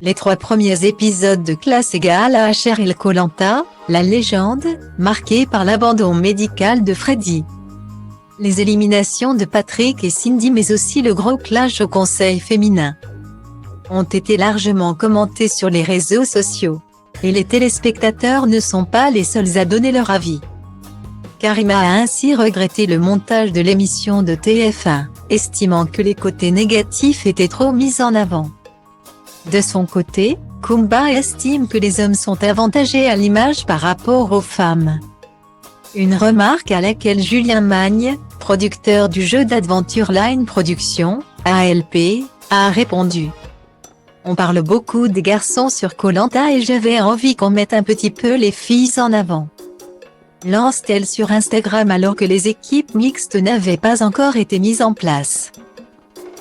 Les 3 premiers épisodes de classe égale à Cheryl Koh-Lanta, la légende, marquée par l'abandon médical de Freddie. Les éliminations de Patrick et Cindy mais aussi le gros clash au conseil féminin ont été largement commentées sur les réseaux sociaux. Et les téléspectateurs ne sont pas les seuls à donner leur avis. Karima a ainsi regretté le montage de l'émission de TF1, estimant que les côtés négatifs étaient trop mis en avant. De son côté, Kumba estime que les hommes sont avantagés à l'image par rapport aux femmes. Une remarque à laquelle Julien Magne, producteur du jeu d'Adventure Line Productions, ALP, a répondu. On parle beaucoup des garçons sur Koh-Lanta et j'avais envie qu'on mette un petit peu les filles en avant. Lance-t-elle sur Instagram alors que les équipes mixtes n'avaient pas encore été mises en place.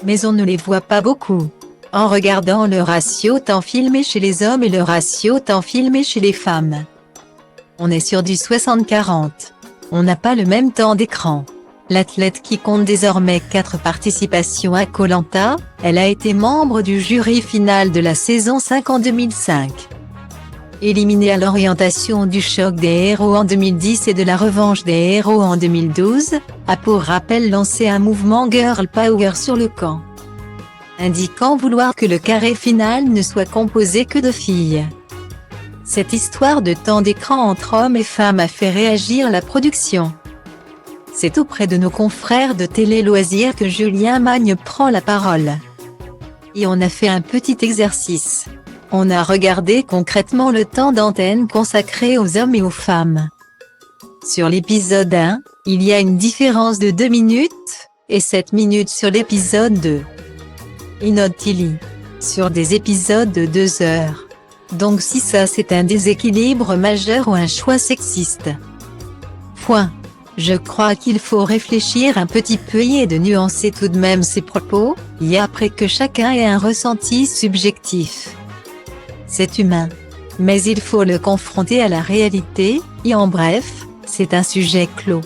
Mais on ne les voit pas beaucoup. En regardant le ratio temps filmé chez les hommes et le ratio temps filmé chez les femmes. On est sur du 60-40. On n'a pas le même temps d'écran. L'athlète qui compte désormais 4 participations à Koh-Lanta, elle a été membre du jury final de la saison 5 en 2005. Éliminée à l'orientation du choc des héros en 2010 et de la revanche des héros en 2012, a pour rappel lancé un mouvement Girl Power sur le camp, indiquant vouloir que le carré final ne soit composé que de filles. Cette histoire de temps d'écran entre hommes et femmes a fait réagir la production. C'est auprès de nos confrères de Télé Loisirs que Julien Magne prend la parole. Et on a fait un petit exercice. On a regardé concrètement le temps d'antenne consacré aux hommes et aux femmes. Sur l'épisode 1, il y a une différence de 2 minutes, et 7 minutes sur l'épisode 2. Inutile. Sur des épisodes de 2 heures. Donc si ça c'est un déséquilibre majeur ou un choix sexiste. Point. Je crois qu'il faut réfléchir un petit peu et de nuancer tout de même ses propos, et après que chacun ait un ressenti subjectif. C'est humain. Mais il faut le confronter à la réalité, et en bref, c'est un sujet clos.